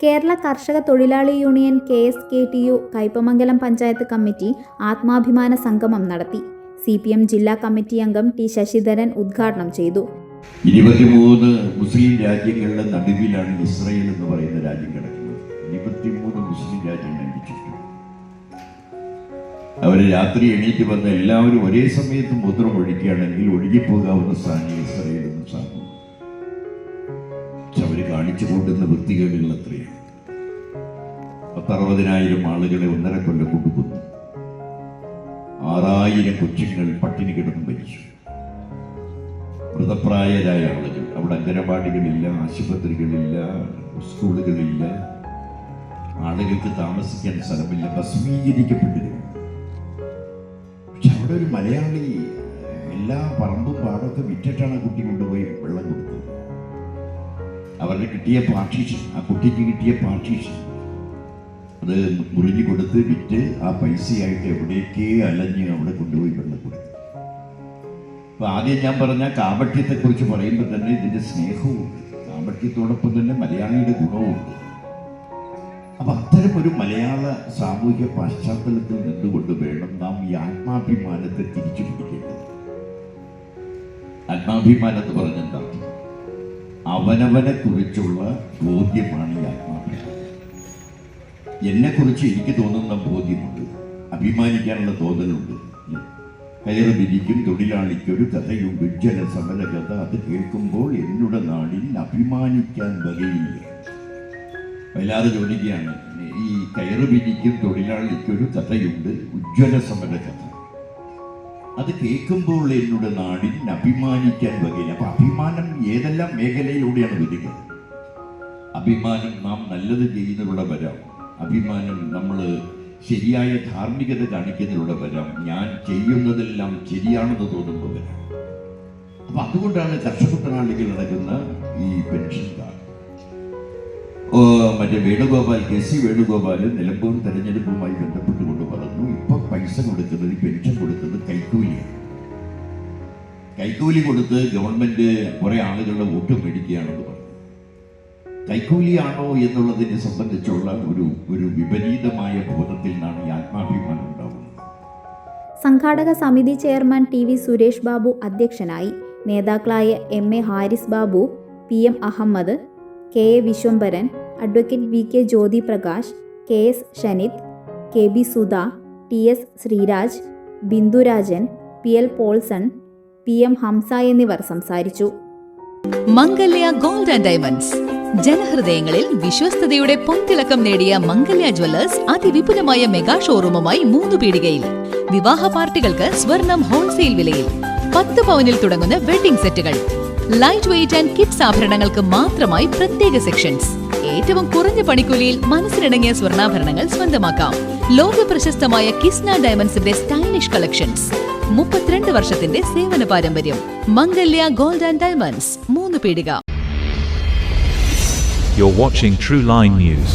കേരള കർഷക തൊഴിലാളി union KSKTU Kaipamangalam panchayat committee ആത്മാഭിമാന സംഗമം നടത്തി. CPM ജില്ലാ കമ്മിറ്റി അംഗം T. ശശിധരൻ ഉദ്ഘാടനം ചെയ്തു. 23 മുസ്ലിം രാജ്യങ്ങളുടെ നടുവിലാണ് ഇസ്രായേൽ എന്ന് പറയുന്ന രാജ്യം കിടക്കുന്നത്. 23 മുസ്ലിം രാജ്യങ്ങൾ ചുറ്റും. അവർ രാത്രി എണീറ്റ് വന്ന് എല്ലാവരും ഒരേ സമയത്ത് മൂത്രം ഒഴിക്കുകയാണെങ്കിൽ ഒഴുകിപ്പോകാവുന്ന സ്ഥാനം ഇസ്രായേൽ എന്ന് സാധനം. അവർ കാണിച്ചു കൂട്ടുന്ന വൃത്തികേടുകൾ എത്രയാണ്. 60,000 ആളുകളെ 1.5 കൊല്ലം കൊണ്ടുപോകുന്നു. 6,000 കൊച്ചുങ്ങൾ പട്ടിണി കിടന്ന് മരിച്ചു. മൃതപ്രായരായ ആളുകൾ. അവിടെ അംഗനവാടികളില്ല, ആശുപത്രികളില്ല, സ്കൂളുകളില്ല, ആളുകൾക്ക് താമസിക്കാൻ സ്ഥലമില്ല, ഭസ്മീകരിക്കപ്പെട്ടിരുന്നു. പക്ഷെ അവിടെ ഒരു മലയാളി എല്ലാ പറമ്പും പാടൊക്കെ വിറ്റിട്ടാണ് ആ കുട്ടി കൊണ്ടുപോയി വെള്ളം കൊടുത്തത്. അവരുടെ കിട്ടിയ പാർട്ടീഷൻ, ആ കുട്ടിക്ക് കിട്ടിയ പാർട്ടീഷൻ അത് മുറിഞ്ഞു കൊടുത്ത് വിറ്റ് ആ പൈസയായിട്ട് എവിടേക്കേ അലഞ്ഞ് അവിടെ കൊണ്ടുപോയി വെള്ളം കൊടുത്തു. അപ്പൊ ആദ്യം ഞാൻ പറഞ്ഞ കാപട്യത്തെക്കുറിച്ച് പറയുമ്പോൾ തന്നെ ഇതിന്റെ സ്നേഹവുമുണ്ട്, കാപട്യത്തോടൊപ്പം തന്നെ മലയാളിയുടെ ഗുണവുമുണ്ട്. അപ്പൊ അത്തരം ഒരു മലയാള സാമൂഹ്യ പശ്ചാത്തലത്തിൽ നിന്നുകൊണ്ട് വേണം നാം ഈ ആത്മാഭിമാനത്തെ തിരിച്ചു പിടിക്കേണ്ടത്. ആത്മാഭിമാനം എന്ന് പറഞ്ഞെന്താ? അവനവനെ കുറിച്ചുള്ള ബോധ്യമാണ് ഈ ആത്മാഭിമാനം. എന്നെക്കുറിച്ച് എനിക്ക് തോന്നുന്ന ബോധ്യമുണ്ട്, അഭിമാനിക്കാനുള്ള തോന്നലുണ്ട്. കയറ് വിരിക്കും തൊഴിലാളിക്കൊരു കഥയുണ്ട്, ഉജ്ജ്വല സമര കഥ. അത് കേൾക്കുമ്പോൾ എന്നുടെ നാടിൽ അഭിമാനിക്കാൻ വകയില്ല. വല്ലാതെ ചോദിക്കുകയാണ്, ഈ കയറ് വിരിക്കും തൊഴിലാളിക്കൊരു കഥയുണ്ട്, ഉജ്ജ്വല സമര കഥ. അത് കേൾക്കുമ്പോൾ എന്നുടെ നാടിൽ അഭിമാനിക്കാൻ വകയില്ല. അപ്പൊ അഭിമാനം ഏതെല്ലാം മേഖലയിലൂടെയാണ് വരിക? അഭിമാനം നാം നല്ലത് ചെയ്യുന്നതിലൂടെ വരാം. അഭിമാനം നമ്മൾ ശരിയായ ധാർമ്മികത കാണിക്കുന്നതിലൂടെ വരാം. ഞാൻ ചെയ്യുന്നതെല്ലാം ശരിയാണെന്ന് തോന്നുമ്പോൾ വരാം. അപ്പൊ അതുകൊണ്ടാണ് കർഷക തൊഴിലാളികൾ നടക്കുന്ന ഈ പെൻഷൻ കാർഡ്. മറ്റേ വേണുഗോപാൽ, KC വേണുഗോപാൽ നിലമ്പൂർ തെരഞ്ഞെടുപ്പുമായി ബന്ധപ്പെട്ടുകൊണ്ട് പറഞ്ഞു, ഇപ്പൊ പൈസ കൊടുക്കുന്നത്, പെൻഷൻ കൊടുക്കുന്നത് കൈക്കൂലിയാണ്. കൈക്കൂലി കൊടുത്ത് ഗവൺമെന്റ് കുറെ ആളുകളുടെ വോട്ട് മേടിക്കുകയാണെന്ന് പറഞ്ഞു. കൈക്കൂലിയാണോ എന്നുള്ളതിനെ സംബന്ധിച്ചുള്ള ഒരു വിപരീതമായ ബോധത്തിൽ നിന്നാണ് ഈ ആത്മാഭിമാനം ഉണ്ടാവുന്നത്. സംഘാടക സമിതി ചെയർമാൻ TV സുരേഷ് ബാബു അധ്യക്ഷനായി. നേതാക്കളായ MA Haris Babu, PM Ahammed, KA Viswambharan, advocate VK Jyothi Prakash, KS Shanith, KB Sudha, TS Sreeraj, Bindurajan, PL Paulson, PM Hamsa എന്നിവർ സംസാരിച്ചു. മംഗല്യ ഗോൾഡ് ആൻഡ് ഡയമണ്ട്സ്, ജനഹൃദയങ്ങളിൽ വിശ്വസ്തയുടെ പൊൻതിളക്കം നേടിയ മംഗല്യ ജ്വല്ലേഴ്സ് അതിവിപുലമായ മെഗാ ഷോറൂമുമായി 3 പീടികയിൽ. വിവാഹ പാർട്ടികൾക്ക് സ്വർണം ഹോൾസെയിൽ വിലയിൽ. 10 പവനിൽ തുടങ്ങുന്ന വെഡിംഗ് സെറ്റുകൾ, ലൈറ്റ് വെയ്റ്റ് ആൻഡ് കിഡ്സ് ആഭരണങ്ങൾക്ക് മാത്രമായി പ്രത്യേക സെക്ഷൻസ്. ഏറ്റവും കുറഞ്ഞ പണിക്കൂലിയിൽ മനസ്സിനിണങ്ങിയ സ്വർണ്ണാഭരണങ്ങൾ സ്വന്തമാക്കാം. ലോക പ്രശസ്തമായ കിസ്ന ഡയമണ്ട്സിന്റെ സ്റ്റൈലിഷ് കളക്ഷൻസ്. 32 വർഷത്തിന്റെ സേവന പാരമ്പര്യം. മംഗല്യ ഗോൾഡ് ആൻഡ് ഡയമണ്ട്സ്, 3 പീടിക. You're watching True Line News.